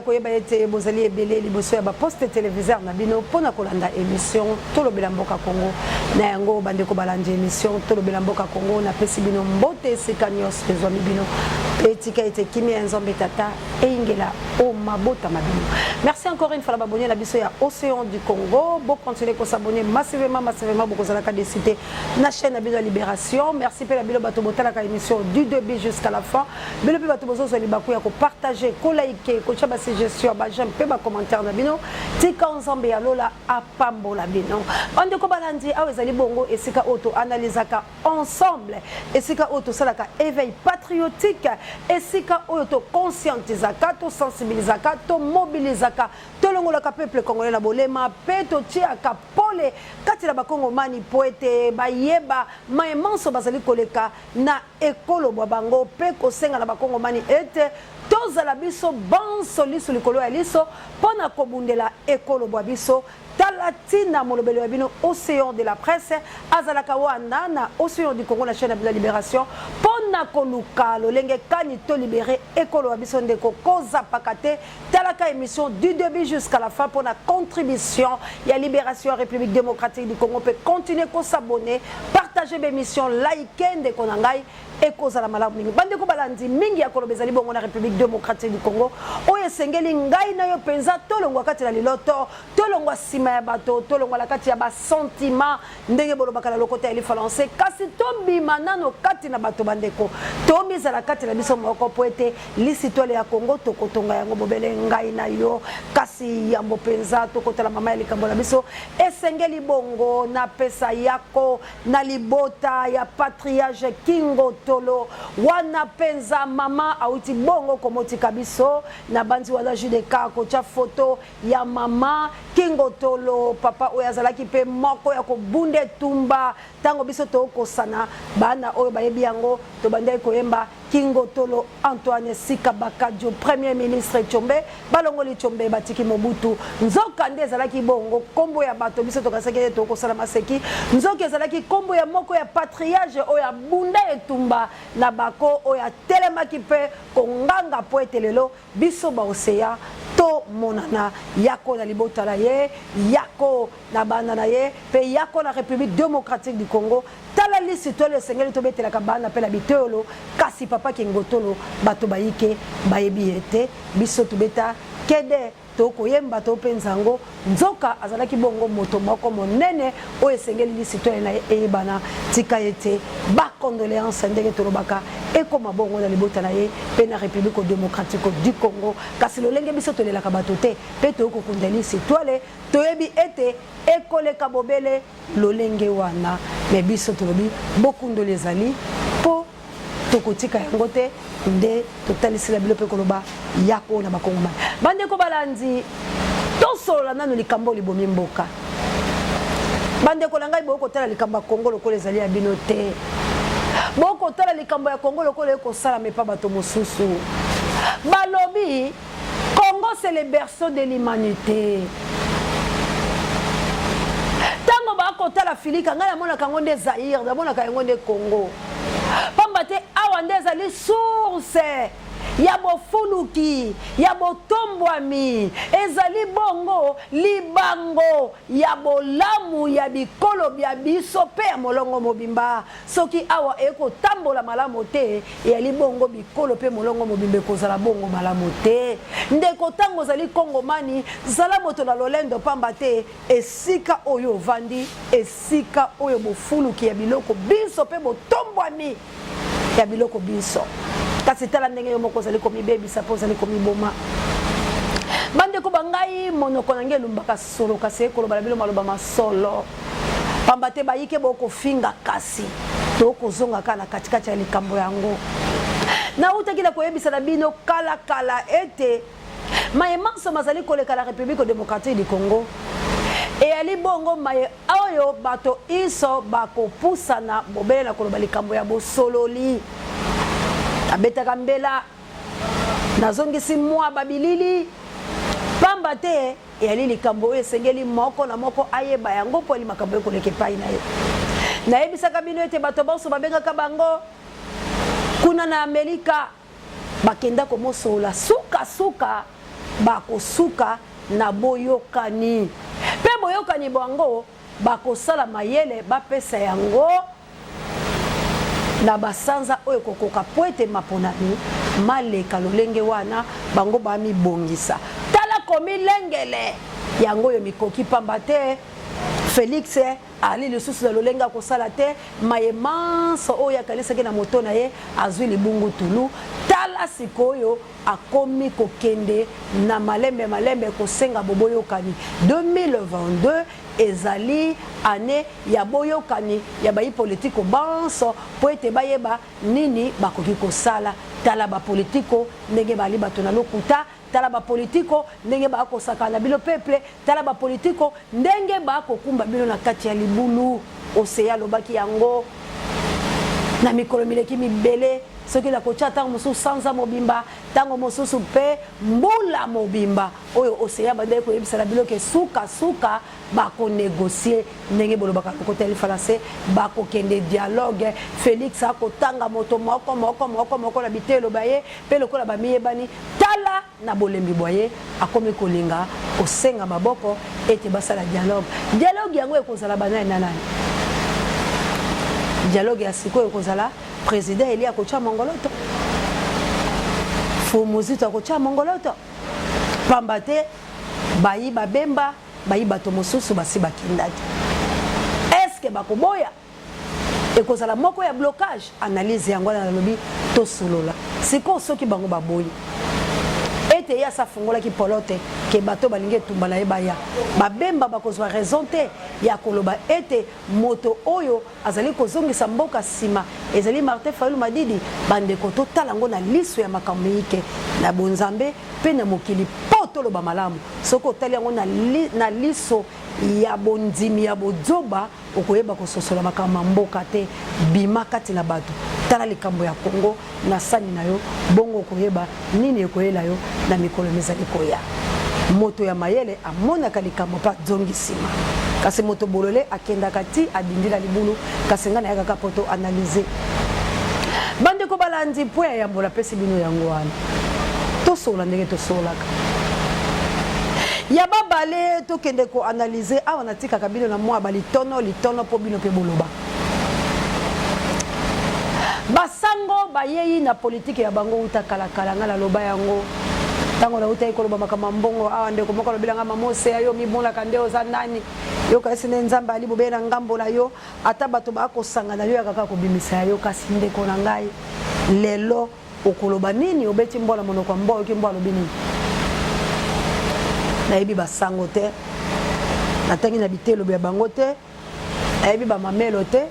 koyeba ete bozali ebele liboso ya ba poste téléviseur na bino pona kolanda émission tolobela mboka Congo na yango bandeko balandi émission tolobela mboka Congo na pesi bino mbote esika nyonso ezwami bino etika ete kimi ya nzambe tata eingela o mabota mabino. Merci encore une fois la babonye la biso ya Océan du Congo. Bon continuer ko s'abonner massivement beaucoup zalaka de citer na chaîne na bino Libération. Merci pe la bilo bato botala ka émission du début jusqu'à la fin. Bilo pe bato bozo zo libaku ya ko partager, ko liker, ko chaba suggestion, ba j'aime pe ba commentaire na bino. Tika nzambe ya lola apambola bino. Bande ko balandi awe zali bongo esika auto analysaka ensemble. Esika auto salaka éveil patriotique. Esika auto conscientisaka, to sensibilisaka, to mobilisaka. To longolaka peuple congolais na bolema, pe to tiaka pole kati la bakongo mani poete bayeba maemanso bazali koleka na ekolo bwa bango pe kosenga na bakongo mani ete tozala biso banso liso likolo ya liso pona kobundela ekolo bwa biso talatina molobelo ya bino Océan de la presse azalaka wana na Océan du Congo na chaîne de la Libération pona koluka lolenge kani to libérer ekolo ya biso ndeko koza pakate talaka émission du début jusqu'à la fin pour la contribution ya Libération République démocratique du Congo peut continuer ko s'abonner partager l'émission liker ndeko nangai ekoza la malamu mingi bande ko balandi mingi ya kolobezali bongo na République démocratique du Congo oye sengeli ngai na yo penza tolongwa kati la liloto tolongwa sima ya bato tolongwa la kati ya ba sentiment ndenge bolobaka la lokota ili falancer kasi tobima nano kati na bato bandeko tomiza la kati la biso moko poete lisitole ya Congo tokotonga yango bobele ngai na yo kasi yambo penza tokotala mama ya likambo la biso esengeli bongo na pesa yako na libota ya patriage kingo tolo wana penza mama auti bongo komoti kabiso na bandi wala judeka kocha photo ya mama kingo tolo papa oyazalaki pe moko ya kobunde tumba tango biso to kosana bana oyo bayebi yango to bandai koyemba Kingo Tolo Antoine Sika Bakadio premier ministre Tchombe balongoli Tchombe batiki Mobutu nzoka nde ezalaki bongo kombo ya bato biso tokasaki to kosala maseki nzoka ezalaki kombo ya moko ya patriage oya bunda etumba na bako oya telemaki pe konganga po etelelo biso ba oseya to monana yako na libota la ye yako na banana ye pe yako na République démocratique du Congo tala lisi to le sengeli to betela ka bana pe la bitolo kasi papa Kingo Tolo bato bayike bayebi ete biso to beta kede to koyemba to penzango nzoka azalaki bongo moto moko monene o esengeli lisi to na eyebana tika ete ba condoléances ndenge to lobaka ekoma bongo na libota na ye pe na République démocratique du Congo kasi lolenge biso to lelaka bato te pe to kokundeli sitwale to yebi ete ekoleka bobele lolenge wana mais biso to lobi bokundo lezali po tokotika yango te nde totalisila bilope koloba yako na bakongoma bande ko balandi tosola nanu likambo libomi mboka bande ko langai boko tala likamba Kongo lokole ezali ya bino te boko tala likambo ya Kongo lokole ko sala me pa bato mosusu balobi Congo c'est le berceau de l'humanité tango ba ko tala filika ngala mona kango nde Zaire da mona kango nde Congo pambate awande ezali source ya bofuluki ya botombwami ezali bongo libango ya bolamu ya bikolo bya biso pe ya molongo mobimba soki awa eko tambola malamu te ya libongo bikolo pe molongo mobimba kozala bongo malamu te ndeko tango zali kongomani zala moto na lolendo pamba te esika oyo vandi esika oyo bofuluki ya biloko biso pe botombwami ya biloko biso kasi tala ndenge yo moko zali komi baby suppose zali komi boma bande ko bangai monoko nange lumbaka solo kasi ko loba bilo maloba masolo pamba te bayike boko finga kasi to kozonga kana katikati ya likambo yango na utakila koyebisa na bino kala kala ete maemanso mazali koleka la République démocratique du Congo et ali bongo maye oyo bato iso bakopusana bobela koloba likambo ya bosololi abetaka mbela nazongisi mwa babilili pamba te yali likambo esengeli moko na moko ayeba yango po ali makambo ekoleka epai na ye nayebisaka bino ete bato bonso babengaka bango kuna na Amerika bakenda komosola suka bakosuka na boyokani pe boyokani bango bakosala mayele bapesa yango na basanza oyo kokoka po ete maponani maleka lolenge wana bango bamibongisa tala komilengele yango yo mikoki pamba te Félix ali lisusu na lolenga kosala te maye manso oyo akalisaki na moto na ye azwi libungu tulu tala sikoyo akomi kokende na malembe kosenga boboyokani 2022 ezali année ya boyokani ya bayi politiko banso po ete bayeba nini bakoki kosala tala ba politiko ndenge bali bato na lokuta tala ba politiko ndenge bakosaka na bilo peuple tala ba politiko ndenge bakokumba bino na kati ya libulu oseya lobaki yango na mikolo mileki mibele soki la kocha tango mosusu sanza mobimba tango mosusu pe mbula mobimba oyo oseya bandai ko yebisa na biloke suka bako négocier ndenge bolobaka côté le français bako kende dialogue Félix akotanga moto moko na bitelo baye pe lokola ba miyebani tala na bolembi boye akomi kolinga osenga maboko ete basala dialogue yango ekozala banai na nani dialogue ya sikoyo ekozala président Elia Kocha Mongoloto Fumuzito Kocha Mongoloto Pambate bayi babemba bayi bato mosusu basi bakindaki est-ce que bakoboya ekozala moko ya blocage analyse yango na lobi to solola siko soki bango baboyi ete ya sa fungola ki polote ke bato balinge tumba na ebaya babemba bakozwa raison te ya koloba ete moto oyo azali kozongisa mboka sima ezali Martin Fayulu Madidi bandeko totala ngo na liso ya makambo yike na bonzambe pe na mokili poto loba malamu soko tali yango na liso ya bondimi ya bozoba okoyeba kososola makambo mboka te bima kati na bato tala likambo ya Kongo na sani na yo bongo koyeba nini ekoyela yo na mikolo mezali koya moto ya mayele amonaka likambo pa zongisima kasi moto bolole akenda kati abindila libulu kasi ngana yaka poto analyser bande ko balandi po ya mbola pesi bino yango wana to sola ndenge to solaka ya babale to kende ko analyser awa natika kabino na mwa litono po bino pe boloba basango bayeyi na politique ya bango utakala ngala loba yango tango na utai koloba makama mbongo awa ndeko moko lobilanga mamose ayo mibula kandeo za nani yo kasi nzamba ali bobena ngambo na yo ata bato bakosanga na yo yakaka kobimisa yo kasi ndeko na ngai lelo okoloba nini obeti mbola monoko mboyo ki mbola lobini na yebi basango te natangi na bitelo ya bango te na yebi ba mamelo te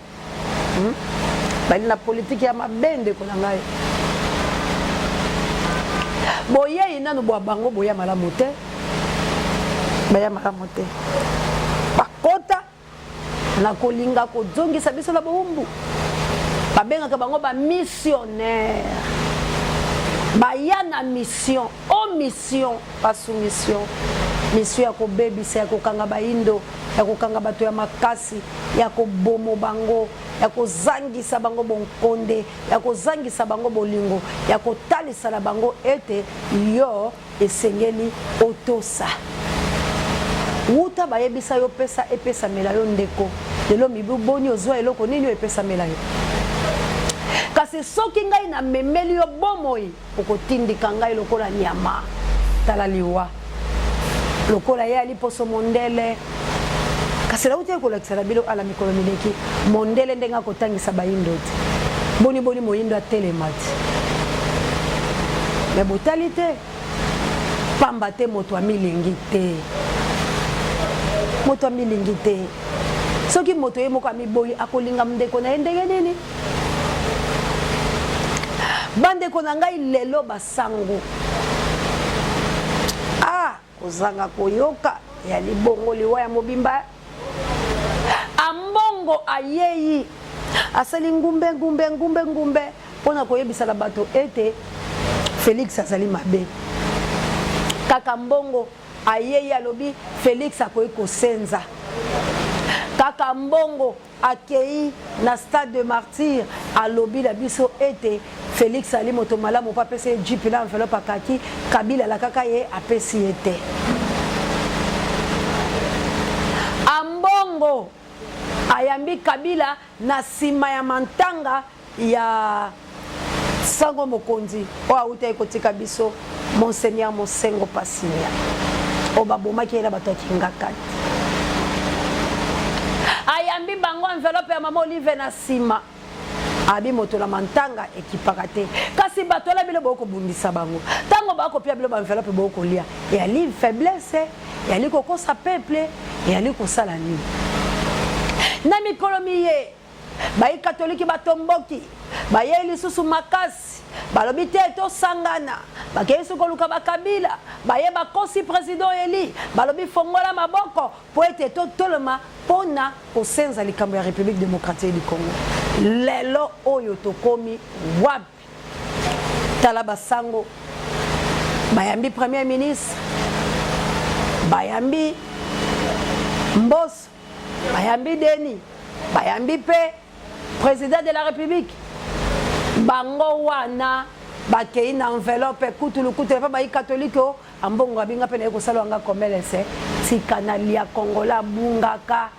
bali na politique ya mabende ko na ngai boye nanu bo bango boya malamu te baya malamu te bakota na kolinga ko zongisa biso la bombu babenga ka bango ba missionnaire baya na mission o mission pas soumission mission ya ko bebisa ya ko kanga baindo ya ko kanga bato ya makasi ya ko bomo bango ya kozangisa bango bonkonde ya kozangisa bango bolingo ya kotalisa la bango ete yo esengeli otosa uta bayebisa yo pesa epesa mela yo ndeko lelo mibu boni ozwa eloko nini yo epesa mela yo kasi soki ngai na memeli yo bomoi okotindika ngai lokola nyama tala liwa lokola ye ali poso mondele kasi la uti kolakisa la bilo ala mikolo mileki mondele ndenga kotangisa baindo te boni moyindo atelemati me brutalité pamba te moto amilingi te soki moto ye moko amiboyi akolinga ndeko na ye ndenge nini bandeko na ngai lelo basango kozanga koyoka ya libongo liwa ya mobimba ambongo ayeyi asali ngumbe pona koyebisa la bato ete Félix azali mabe kaka mbongo ayeyi alobi Félix akoyi kosenza kaka mbongo accueilli na stade de martyr à lobby la biso été Félix Ali Motomala mon papa c'est jipila enveloppe akaki Kabila la kaka ye apesi été ambongo ayambi Kabila na sima ya mantanga ya sango mokonzi o auta ekotika biso Monseigneur Mosengo Pasinya obaboma kiela bato kingakati ayambi bango enveloppe ya mama Olive na sima abi moto la mantanga ekipakate kasi bato la bilo boko bundisa bango tango bako pia bilo ba enveloppe boko lia ya li faiblesse ya li kokosa peuple ya li kosala nini na mikolo miye bayi katoliki batomboki baye lisusu makasi balobi te to sangana bakei sukoluka bakabila baye bakosi président eli balobi fongola maboko po ete to toloma pona kosenza likambo ya République démocratique du Congo lelo oyo tokomi wapi tala basango bayambi premier ministre bayambi Mbosso bayambi Deni bayambi pe président de la République bango wana bakei na enveloppe kutulu pa bayi catholique o ambongo abinga pe na ekosala wanga komelese tikana lia kongola bungaka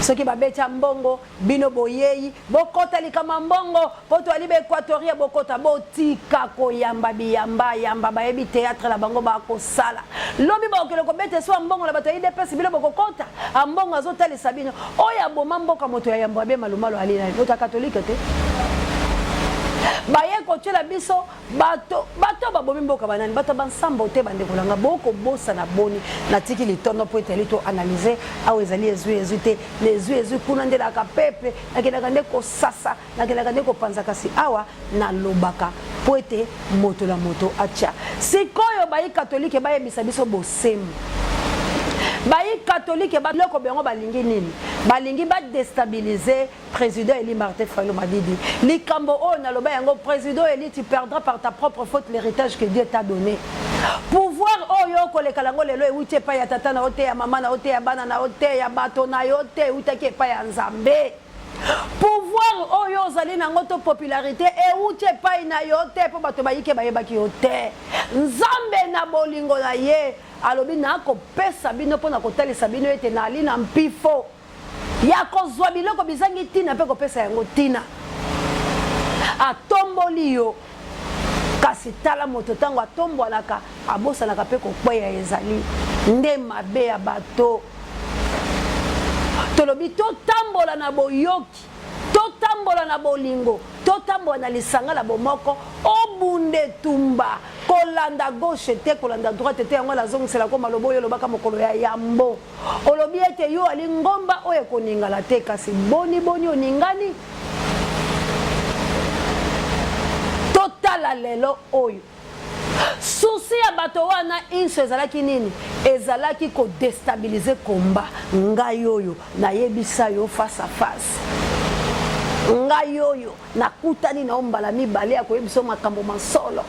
soki babeta mbongo bino boyeyi bokota likama mbongo poto alibe équatoria bokota botika koyamba biyamba yamba bayebi théâtre la bango bakosala lobi bakele kobete so mbongo la bato IDPS bilo bokokota ambongo azotalisa bino oya boma mboka moto ya yamba be malumalo alina ota catholique te baye kochela biso bato babomi mboka banani bato bansambo te bande kolanga boko bosa na boni na tiki litono po etali to analyser awo ezali ezu te les ezu kuna ndela ka peuple nakenda nde ko sasa nakenda nde ko panza kasi awa na lobaka po ete moto la moto acha sikoyo bayi catholique baye bisa biso bosemu bayi catholique ba loko bengo balingi nini balingi ba déstabiliser président Eli Martin Fayulu Madidi likambo o na loba yango président Eli tu perdras par ta propre faute l'héritage que Dieu t'a donné pouvoir oyo koleka lango lelo euti pa ya tata na ote ya mama na ote ya bana na ote ya bato na yote utaki pa ya nzambe pouvoir oyo ozali nango to popularité euti pa ina yote po bato bayike bayebaki yote nzambe na bolingo na ye alobi na kopesa bino pona kotalisa bino ete na ali na mpifo ya kozwa biloko bizangi tina pe kopesa yango tina atomboli yo kasi tala moto tango atombolaka abosanaka pe kokweya ezali nde mabe ya bato tolobi totambola na boyoki totambola na bolingo totambola na lisanga la bomoko obunde tumba kolanda gauche te kolanda droite te yango lazongisela ko malobo yo lobaka mokolo ya yambo olobi ete yo ali ngomba oyo koningala te kasi boni oningani totala lelo oyo souci ya bato wana inso ezalaki nini ezalaki ko déstabiliser komba ngai oyo nayebisa yo face à face ngai oyo nakutani na ombala mibale ya koyebisa makambo masolo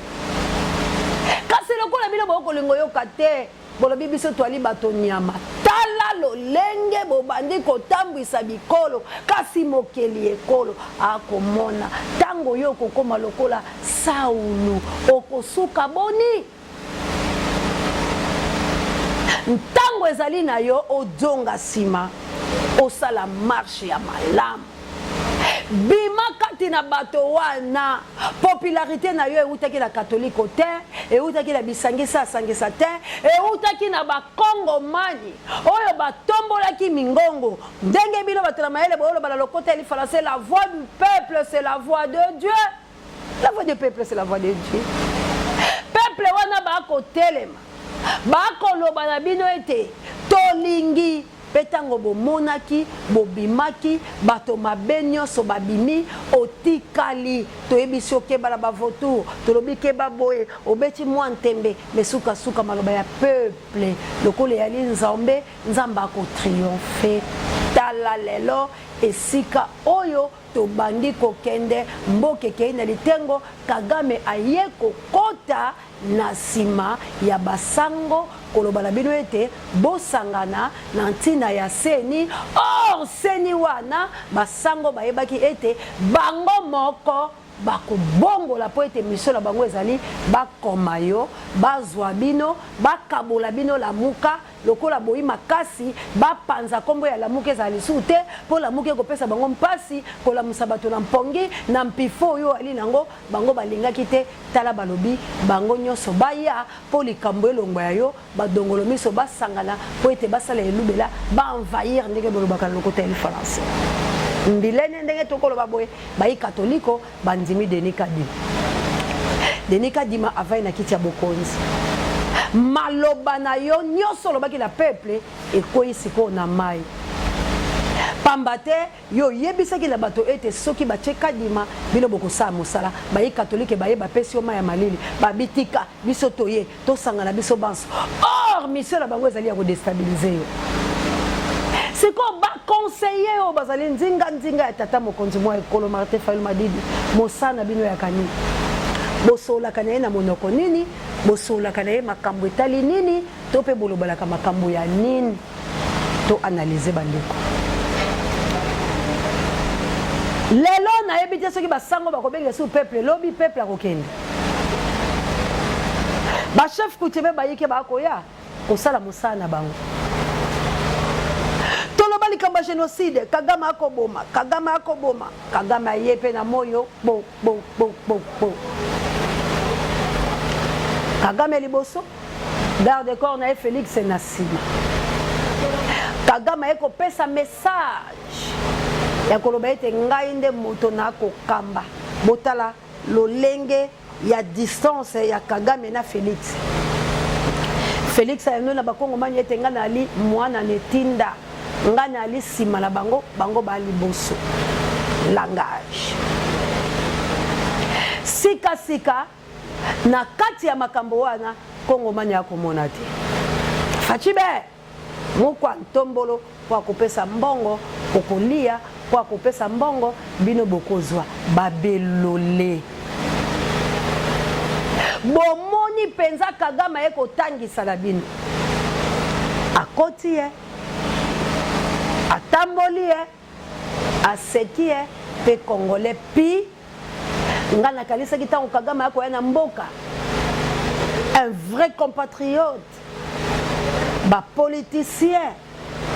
kasi lokola bino bokolingo yoka te bolobi biso twali bato nyama tala lolenge bobandi kotambwisa bikolo kasi mokeli ekolo akomona tango yo kokoma lokola Saulu okosuka boni ntango ezali na yo ojonga sima osala marche ya malamu bima kati na bato wana popularité na yo eutaki na katholiko te eutaki na bisangisa asangisa te eutaki na bakongomani oyo batombolaki mingongo ndenge bino bato na mayele boyolo bala lokota eli français la voix du peuple c'est la voix de Dieu la voix du peuple c'est la voix de Dieu peuple wana bakotelema bakoloba na bino ete tolingi petango bomonaki bobimaki bato mabe nyonso babimi otikali toyebisi okebala bavotour tolobi keba boye obeti mwa ntembe mesukasuka maloba ya peuple lokolo yali nzambe akotriomphe tala lelo esika oyo tobandi kokende mboka ekei na litengo Kagame aye kokota na sima ya basango koloba na bino ete bosangana na ntina ya seni or or seni wana basango bayebaki ete bango moko bakobongola po ete mission na bango ezali bakoma yo bazwa bino bakabola bino lamuka lokola boyi makasi bapanza kombo ya lamuka ezali su te po lamuka ekopesa bango mpasi kolamusa bato na mpongi na mpifo oyo ali nango bango balingaki te tala balobi bango nyonso baya po likambo elongwa ya yo badongolo miso basangana po ete basala elubela baenvahir ndenge bolobaka lokota eli français mbilene ndenge tokoloba boye bayi katoliko bandimi Denis Kadima. Denis Kadima avai na kiti ya bokonzi maloba na yo nyonso lobaki la peuple ekoyi siko na mai pamba te yo yebisaki na bato ete soki batie Kadima bino bokosala mosala bayi katolike baye bapesi yo mai ya malili babitika biso toye tosangana biso banso or mission na bango ezali ya kodestabilize yo siko conseiller au bazali nzinga ya tata mokonzi mwa ekolo Martin Fayulu Madidi mosana bino ya kani bosola kana na monoko nini bosola kana makambo etali nini to pe bolobalaka makambo ya nini to analyser bandeko lelo na yebite soki basango bakobenga su peuple lobi peuple akokende ba chef coutumier bayike bakoya kosala mosana bango likamba génocide Kagame akoboma Kagame ayepe na moyo bo Kagame liboso garde corps na Félix na sima Kagame eko pesa message ya koloba ete ngai nde moto na kokamba botala lolenge ya distance ya Kagame na Félix ayeno na bakongo manye ete nga na ali mwana netinda ngana ali sima na bango bali boso langage sika na kati ya makambo wana kongo manya ya komona te fachibe mukwa ntombolo kwa kupesa mbongo kokolia kwa kupesa mbongo bino bokozwa babelole bomoni penza Kagame eko tangisa la bino akoti atamboli aseki pe congolais pi ngana kalisa kitango Kagame akoya na mboka un vrai compatriote ba politicien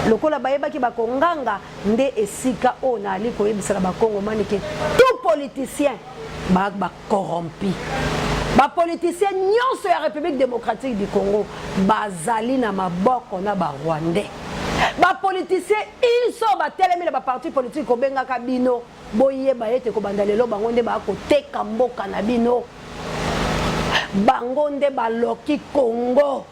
lokola bayebaki bakonganga nde esika o na ali koyebisala bakongo manike tout politicien ba corrompu ba politicien nyonso ya République démocratique du Congo bazali na maboko na ba rwandais ba politicien iso ba telemi na ba parti politique obenga ka bino boyeba ete ko bandalelo bango nde ba ko teka mboka na bino bango nde baloki Congo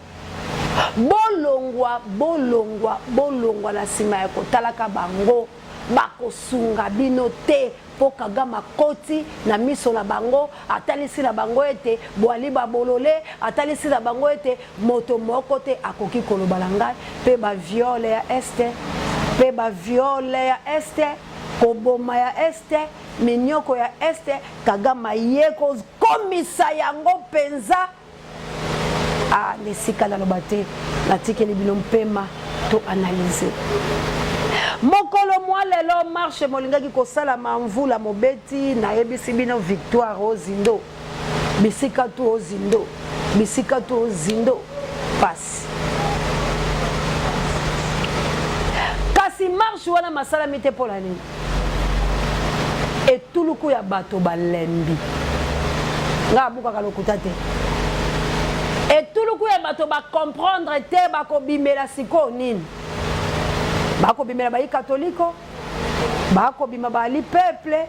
bolongwa na sima ya kotalaka bango bakosunga bino te po Kagame koti na miso na bango atalisi na bango ete boali babolole atalisi na bango ete moto moko te akoki kolobala ngai pe ba viole ya este koboma ya este minyoko ya este Kagame yeko komisa yango penza nesika na lobate natikeli bino mpema to analyser mokolo mwa lelo marche molingaki kosala mamvula mobeti na yebisi bino victoire ozindo bisika tu ozindo pasi kasi marche wana masala mite pola nini etuluku ya bato balembi nga abukaka lokuta te etuluku ya bato comprendre te bakobimela siko nini bakobimela bayi katoliko bakobima bali peuple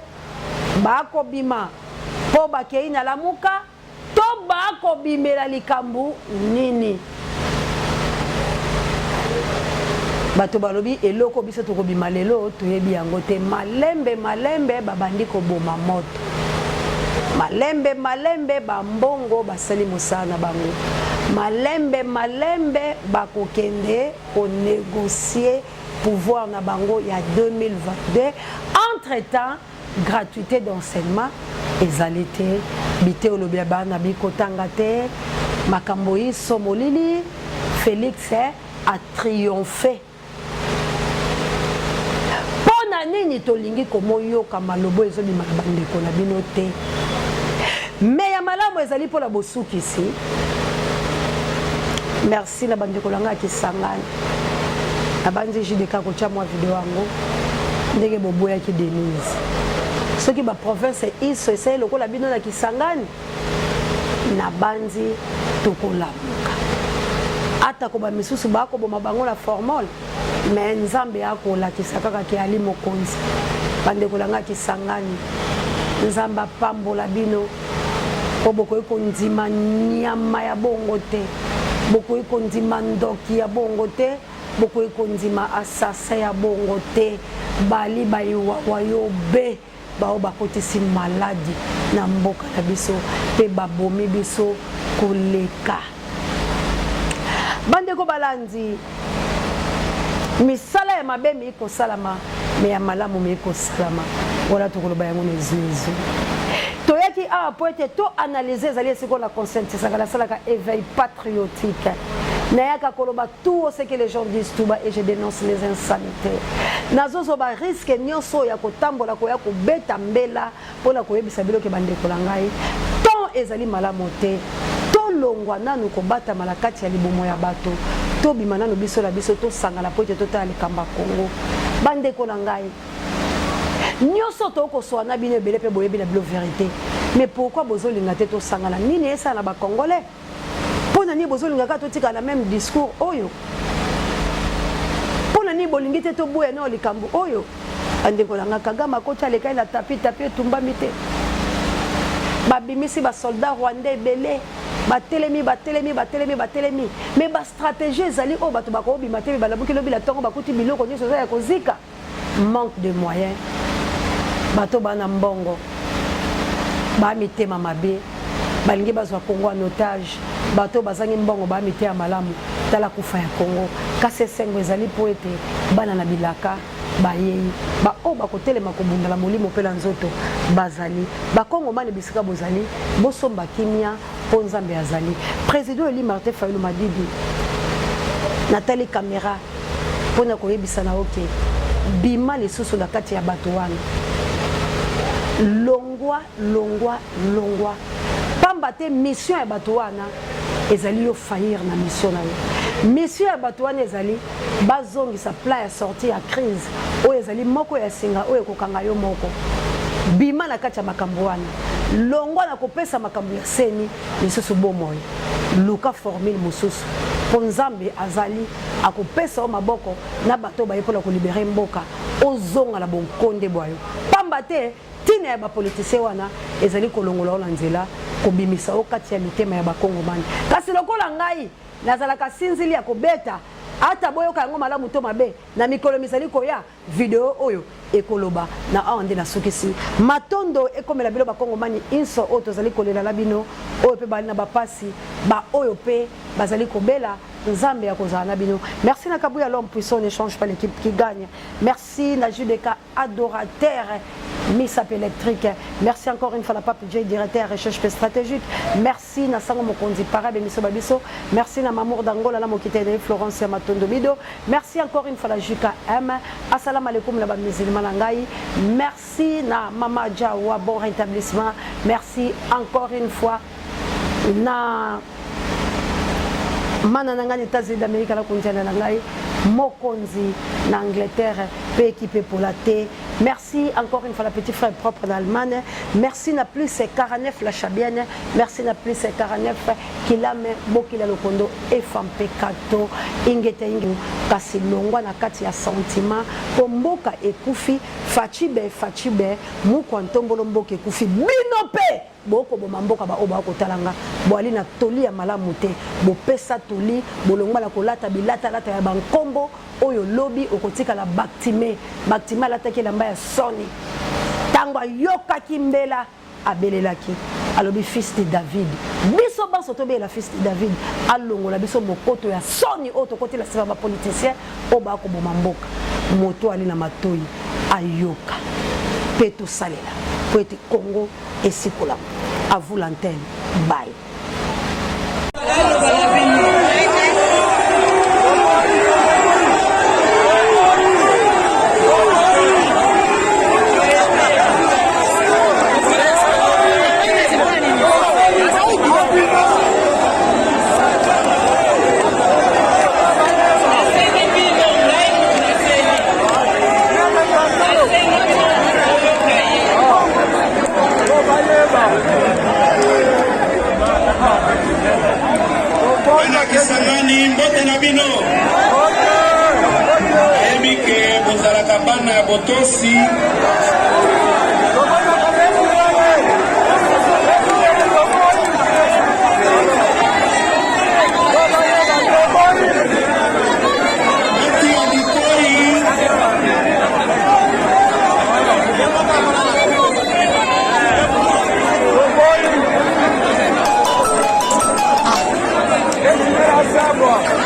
bakobima po bakei na lamuka to bakobimela likambu nini bato balobi eloko biso tokobima lelo toyebi yango te malembe babandi koboma moto malembe bambongo basali mosala na bango malembe bakokende konégocier pouvoir na bango ya 2022 entre-temps gratuité d'enseignement ezali te bite olobi ya bana bikotanga te makambo iso molili Félix a triomphé nini tolingi komoyoka malobo ezobima na bandeko na bino te mais ya malamu ezali mpo na bosukisi. Merci na bandeko langa kisangani abandi jideka kotia mwa video yango ndenge boboyaki Denise soki ba province iso esali lokola bino na kisangani na bandi tokolamuka ata ko ba misusu bako boma bango la formule mais nzambe akolakisa kaka ke ali mokonzi bandeko langa kisangani nzambe apambola bino po bokoki kondima nyama ya bongo te, bokoki kondima ndoki ya bongo te, bokoki kondima asasa ya bongo te, bali bayiwawa yo be bao bakotisi maladi na mboka na biso pe babomi biso koleka. Bandeko balandi misala ya mabe mi kosalama me ya malamu mi kosalama wala tokoloba yango nezuezu toyaki a poete to analyser ezali esiko la conscientisaka la salaka éveil patriotique nayaka koloba tout ce que les gens disent tout bas et je dénonce les insanités nazozo ba risque nyonso ya kotambola ko ya kobeta mbela pona koyebisa biloke bandeko la ngai ton ezali malamu te longwa nanu kobata malakati ya libomo ya bato to bimana no biso la biso to sangala poete to tala likamba Kongo bandeko na ngai nyoso to ko so na bino ebele pe boyebi na bilo vérité mais pourquoi bozolinga te to sangala nini esa na ba congolais pona ni bozolinga ka to tika la même discours oyo pona ni bolingi te to boye no likambo oyo bandeko na ngaka Kagame akota lekai la tapi tumba mite babimisi ba soldats rwandais belé batelemi mais ba stratégie ezali o bato bako bimate balabuki lobi la tongo bakuti biloko nyoso za ya kozika manque de moyens bato bana mbongo ba mitema mabe balingi bazwa Kongo en otage bato bazangi mbongo ba mitema malamu tala kufa ya Kongo kase sengo ezali po ete bana na bilaka bayei ba o bakotelema kobundala molimo pela nzoto bazali bakongo mane bisika bozali bosomba kimia po nzambe azali président Eli Martin Fayulu Madidi Nathalie Caméra pona koyebisa na oke bima lisusu na kati ya bato wana longwa pamba te mission ya bato wana ezali yo faillir na mission na yo mission ya bato wana ezali bazongisa plan ya sortie ya crise oyo ezali moko ya singa oyo kokanga yo moko bima na kati ya makambo wana longwa na kopesa makambo ya seni lisusu bomoi luka formule mususu po nzambe azali akopesa o maboko na bato bayekola kolibere mboka ozonga na bonkonde bwayo pamba te tina ya bapolitisien wana ezali kolongola ola nzela kobimisa o kati ya mitema ya bakongomani kasi lokola ngai nazalaka sinzili ya kobeta ata boyoka yango malamu to mabe na mikolo misali koya video oyo ekoloba na aonde na sukisi matondo ekomela bilo bakongomani inso oyo tozali kolela la bino oyo pe bali na bapasi ba oyo pe bazali kobela nzambe ya kozala na bino. Merci na Kabuya l'homme puissant, ne change pas l'équipe qui gagne. Merci na Judeka adorateur Missap électrique. Merci encore une fois la Pape J directeur recherche stratégique. Merci na Sango Mokonzi Parabe Miso Babiso. Merci na Mamour d'Angola la Mokitene Florence Matondo Bido. Merci encore une fois la Juka M. Assalamu alaikum la musulman Langai. Merci na Mama Jawa bon rétablissement. Merci encore une fois na Mana nanga ni États-Unis d'Amérique la konjana nangai mokonzi na Angleterre pe équipé pour la thé. Merci encore une fois la petite frère propre d'Allemagne. Merci na plus c'est 49 la chabienne. Merci na plus c'est 49 kilame bokila lokondo et femme pekato ingete ingu kasi longwa na kati ya sentiment komboka ekufi fachibe muko ntombolo mboka ekufi binope boko bomamboka ba oba kotalanga boali na toli ya malamu te bopesa toli bolongwa la kolata bilata lata ya bankombo oyo lobi okotika la baktime lata ke lamba ya soni tangwa yoka kimbela abelelaki alobi fils de David biso banso tobe la fils de David alongo la biso mokoto ya soni oto kote la sima ba politicien oba ko bomamboka moto ali na matoyi ayoka peto salela poete Congo et Sikola. À vous l'antenne. Bye. Potosi. Boa.